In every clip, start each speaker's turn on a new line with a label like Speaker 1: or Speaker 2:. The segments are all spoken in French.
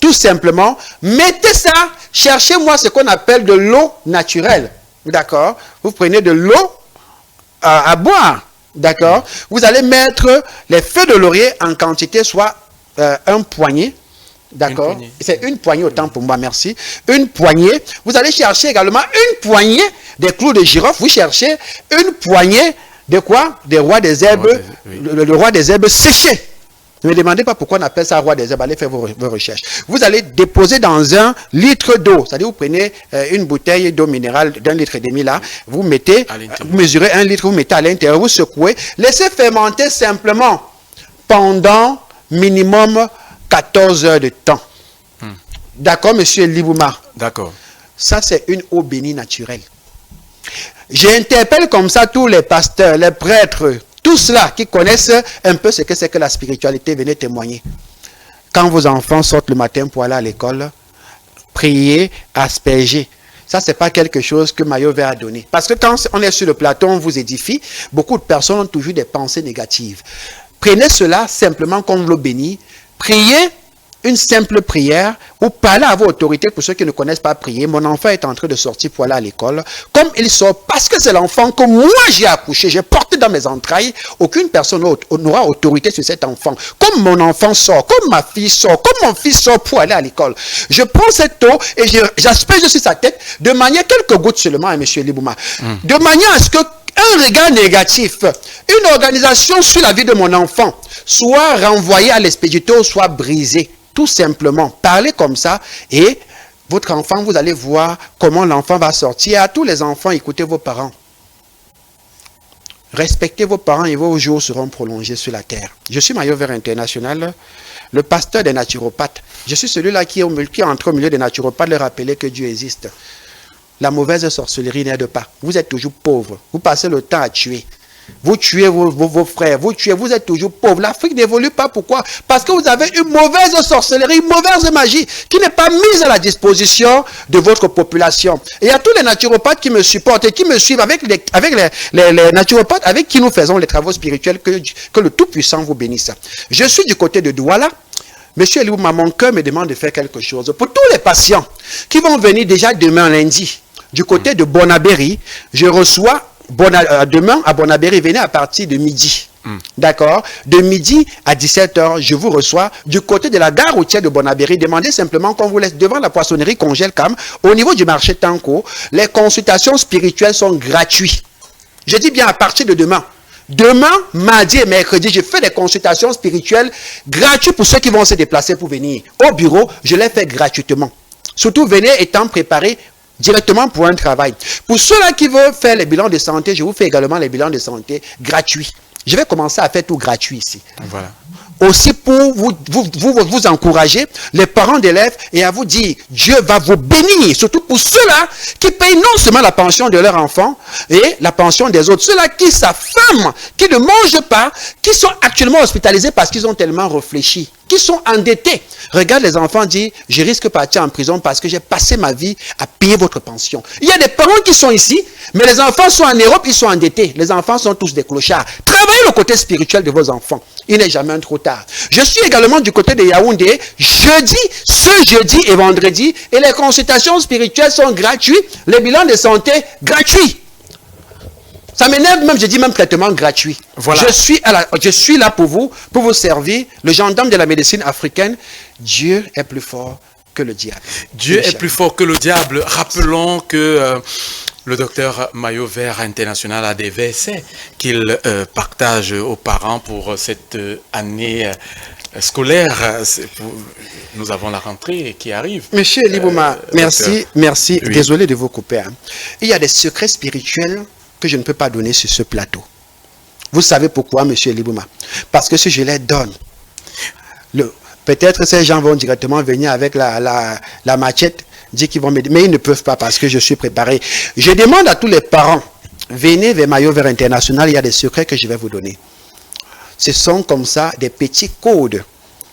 Speaker 1: Tout simplement, mettez ça, cherchez-moi ce qu'on appelle de l'eau naturelle. D'accord? Vous prenez de l'eau à boire. D'accord? Vous allez mettre les feuilles de laurier en quantité, soit un poignet. D'accord? C'est une poignée autant pour moi, merci. Une poignée. Vous allez chercher également une poignée des clous de girofle. Vous cherchez une poignée de quoi? Des rois des herbes, le roi des herbes séchées. Ne me demandez pas pourquoi on appelle ça roi des herbes. Allez faire vos recherches. Vous allez déposer dans un litre d'eau. C'est-à-dire, vous prenez une bouteille d'eau minérale d'1,5 litre là. Vous mettez, vous mesurez 1 litre, vous mettez à l'intérieur, vous secouez. Laissez fermenter simplement pendant minimum 14 heures de temps. D'accord, monsieur Libouma?
Speaker 2: D'accord.
Speaker 1: Ça, c'est une eau bénie naturelle. J'interpelle comme ça tous les pasteurs, les prêtres, tous ceux-là qui connaissent un peu ce que c'est que la spiritualité, venez témoigner. Quand vos enfants sortent le matin pour aller à l'école, priez, aspergez. Ça, ce n'est pas quelque chose que Maillot Vert a donné. Parce que quand on est sur le plateau, on vous édifie, beaucoup de personnes ont toujours des pensées négatives. Prenez cela simplement comme l'eau bénie, priez une simple prière ou parlez à vos autorités pour ceux qui ne connaissent pas prier. Mon enfant est en train de sortir pour aller à l'école. Comme il sort, parce que c'est l'enfant que moi j'ai accouché, j'ai porté dans mes entrailles, aucune personne n'aura autorité sur cet enfant. Comme mon enfant sort, comme ma fille sort, comme mon fils sort pour aller à l'école. Je prends cette eau et j'asperge sur sa tête de manière, quelques gouttes seulement, M. Libouma, de manière à ce que un regard négatif, une organisation sur la vie de mon enfant soit renvoyée à l'expéditeur, soit brisée. Tout simplement, parlez comme ça et votre enfant, vous allez voir comment l'enfant va sortir. Et à tous les enfants, écoutez vos parents. Respectez vos parents et vos jours seront prolongés sur la terre. Je suis Maillot Vert International, le pasteur des naturopathes. Je suis celui-là qui est entré au milieu des naturopathes, leur rappeler que Dieu existe. La mauvaise sorcellerie n'aide pas. Vous êtes toujours pauvre. Vous passez le temps à tuer. Vous tuez vos frères, vous êtes toujours pauvres. L'Afrique n'évolue pas. Pourquoi? Parce que vous avez une mauvaise sorcellerie, une mauvaise magie qui n'est pas mise à la disposition de votre population. Et il y a tous les naturopathes qui me supportent et qui me suivent avec les naturopathes avec qui nous faisons les travaux spirituels. Que le Tout-Puissant vous bénisse. Je suis du côté de Douala. Monsieur Libouma, mon cœur me demande de faire quelque chose. Pour tous les patients qui vont venir déjà demain lundi, du côté de Bonabéry, je reçois demain à Bonabéry, venez à partir de midi. D'accord? De midi à 17h, je vous reçois du côté de la gare routière de Bonabéry. Demandez simplement qu'on vous laisse devant la poissonnerie Congèle Cam, au niveau du marché Tanko. Les consultations spirituelles sont gratuites. Je dis bien à partir de demain. Demain, mardi et mercredi, je fais des consultations spirituelles gratuites pour ceux qui vont se déplacer pour venir. Au bureau, je les fais gratuitement. Surtout, venez étant préparés directement pour un travail. Pour ceux-là qui veulent faire les bilans de santé, je vous fais également les bilans de santé gratuits. Je vais commencer à faire tout gratuit ici.
Speaker 2: Voilà.
Speaker 1: Aussi pour vous encourager, les parents d'élèves, et à vous dire, Dieu va vous bénir, surtout pour ceux-là qui payent non seulement la pension de leur enfant et la pension des autres, ceux-là qui s'affament, qui ne mangent pas, qui sont actuellement hospitalisés parce qu'ils ont tellement réfléchi, qui sont endettés. Regarde les enfants disent, je risque de partir en prison parce que j'ai passé ma vie à payer votre pension. Il y a des parents qui sont ici, mais les enfants sont en Europe, ils sont endettés. Les enfants sont tous des clochards. Travaillez le côté spirituel de vos enfants. Il n'est jamais trop tard. Je suis également du côté de Yaoundé, ce jeudi et vendredi, et les consultations spirituelles sont gratuites, les bilans de santé gratuits. Ça m'énerve même, je dis même traitement gratuit. Voilà. Je suis là pour vous servir, le gendarme de la médecine africaine. Dieu est plus fort que le diable.
Speaker 2: Dieu est plus fort que le diable. Rappelons que le docteur Maillot Vert International a des versets qu'il partage aux parents pour cette année scolaire. Nous avons la rentrée qui arrive.
Speaker 1: Monsieur Libouma, merci. Oui. Désolé de vous couper. Il y a des secrets spirituels que je ne peux pas donner sur ce plateau. Vous savez pourquoi, monsieur Libouma? Parce que si je les donne, peut-être ces gens vont directement venir avec la machette, dire qu'ils vont m'aider, mais ils ne peuvent pas parce que je suis préparé. Je demande à tous les parents, venez vers Maillot Vert International, il y a des secrets que je vais vous donner. Ce sont comme ça des petits codes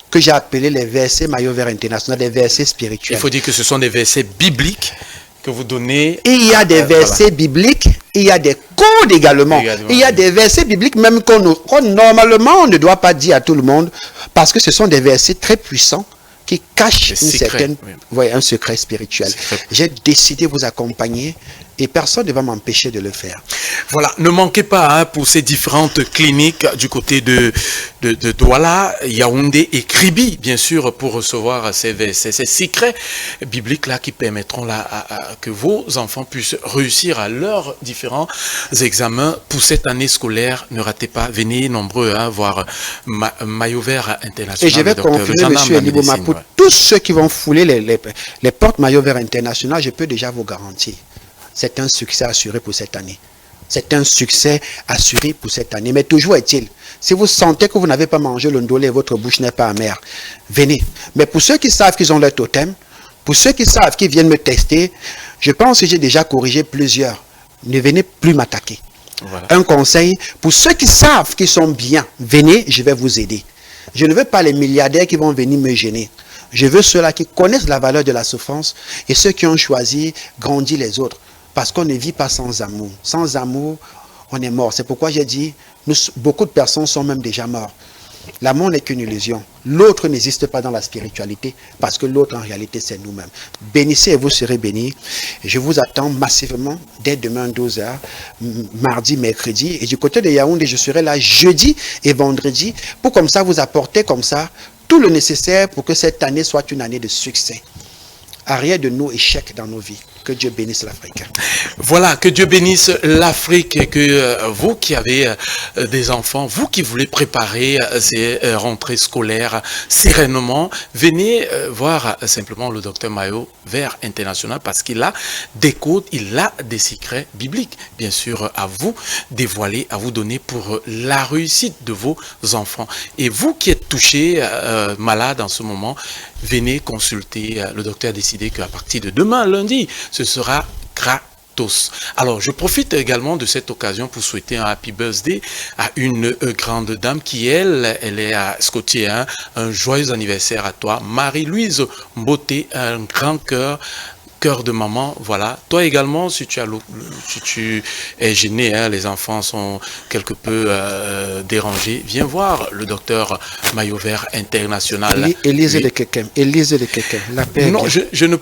Speaker 1: que j'ai appelés les versets Maillot Vert International, des versets spirituels.
Speaker 2: Il faut dire que ce sont des versets bibliques que vous donnez.
Speaker 1: Il y a des versets bibliques, il y a des codes également. Il y a des versets bibliques même qu'on normalement on ne doit pas dire à tout le monde parce que ce sont des versets très puissants qui cache une
Speaker 2: secret,
Speaker 1: certaine,
Speaker 2: oui.
Speaker 1: un secret spirituel.
Speaker 2: Secret.
Speaker 1: J'ai décidé de vous accompagner et personne ne va m'empêcher de le faire.
Speaker 2: Voilà, ne manquez pas pour ces différentes cliniques du côté de Douala, Yaoundé et Kribi, bien sûr, pour recevoir ces secrets bibliques-là qui permettront que vos enfants puissent réussir à leurs différents examens pour cette année scolaire. Ne ratez pas, venez nombreux voir Maillot Vert International.
Speaker 1: Et je vais confirmer, M. Eliboma, pour tous ceux qui vont fouler les portes Maillot Vert International, je peux déjà vous garantir. C'est un succès assuré pour cette année. C'est un succès assuré pour cette année. Mais toujours est-il, si vous sentez que vous n'avez pas mangé le ndolé et votre bouche n'est pas amère, venez. Mais pour ceux qui savent qu'ils ont leur totem, pour ceux qui savent qu'ils viennent me tester, je pense que j'ai déjà corrigé plusieurs. Ne venez plus m'attaquer. Voilà. Un conseil, pour ceux qui savent qu'ils sont bien, venez, je vais vous aider. Je ne veux pas les milliardaires qui vont venir me gêner. Je veux ceux-là qui connaissent la valeur de la souffrance et ceux qui ont choisi grandir les autres. Parce qu'on ne vit pas sans amour. Sans amour, on est mort. C'est pourquoi j'ai dit, beaucoup de personnes sont même déjà mortes. L'amour n'est qu'une illusion. L'autre n'existe pas dans la spiritualité parce que l'autre en réalité c'est nous-mêmes. Bénissez et vous serez bénis. Je vous attends massivement dès demain 12h, mardi, mercredi. Et du côté de Yaoundé, je serai là jeudi et vendredi pour comme ça vous apporter comme ça tout le nécessaire pour que cette année soit une année de succès. Arrière de nos échecs dans nos vies. Que Dieu bénisse l'Afrique.
Speaker 2: Voilà, que Dieu bénisse l'Afrique et que vous qui avez des enfants, vous qui voulez préparer ces rentrées scolaires sereinement, venez voir simplement le docteur Maillot Vert International parce qu'il a des codes, il a des secrets bibliques, bien sûr, à vous dévoiler, à vous donner pour la réussite de vos enfants. Et vous qui êtes touchés, malades en ce moment, venez consulter. Le docteur a décidé qu'à partir de demain, lundi, ce sera gratos. Alors, je profite également de cette occasion pour souhaiter un happy birthday à une grande dame qui, elle est à Scotier. Un joyeux anniversaire à toi, Marie-Louise Mboté, un grand cœur de maman. Voilà. Toi également, si tu es gêné, les enfants sont quelque peu dérangés, viens voir le docteur Maillot Vert International.
Speaker 1: Élise de Kekem. Élise de Kekem.
Speaker 2: Non, je ne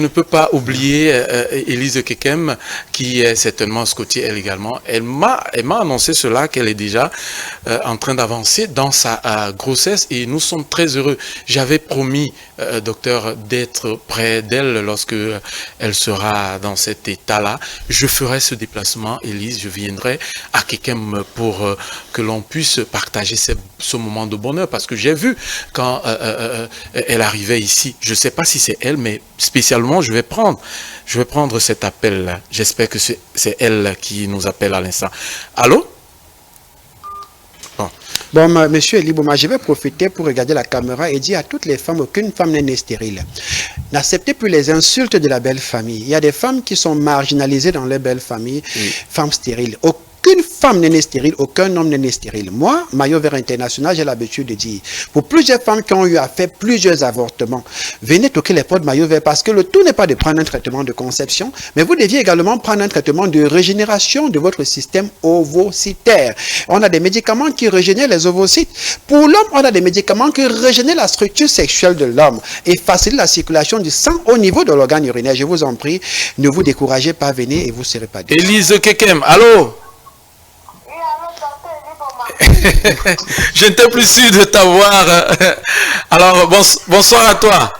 Speaker 2: peux pas oublier Élise de Kekem, qui est certainement scotier elle également. Elle m'a annoncé cela, qu'elle est déjà en train d'avancer dans sa grossesse et nous sommes très heureux. J'avais promis, docteur, d'être près d'elle lorsque elle sera dans cet état-là. Je ferai ce déplacement, Élise, je viendrai à Kekem pour que l'on puisse partager ce moment de bonheur, parce que j'ai vu quand elle arrivait ici, je ne sais pas si c'est elle, mais spécialement, je vais prendre cet appel-là. J'espère que c'est elle qui nous appelle à l'instant. Allô?
Speaker 1: Bon, monsieur Eliboma, je vais profiter pour regarder la caméra et dire à toutes les femmes, aucune femme n'est née stérile. N'acceptez plus les insultes de la belle famille. Il y a des femmes qui sont marginalisées dans les belles familles, femmes stériles. Aucune femme n'est née stérile, aucun homme n'est né stérile. Moi, Maillot Vert International, j'ai l'habitude de dire, pour plusieurs femmes qui ont eu à faire plusieurs avortements, venez toquer les portes Maillot Vert, parce que le tout n'est pas de prendre un traitement de conception, mais vous deviez également prendre un traitement de régénération de votre système ovocytaire. On a des médicaments qui régénèrent les ovocytes. Pour l'homme, on a des médicaments qui régénèrent la structure sexuelle de l'homme et facilitent la circulation du sang au niveau de l'organe urinaire. Je vous en prie, ne vous découragez pas, venez et vous ne serez pas déçus.
Speaker 2: Élise Kekem, allô? Je n'étais plus sûr de t'avoir. Alors, bonsoir à toi.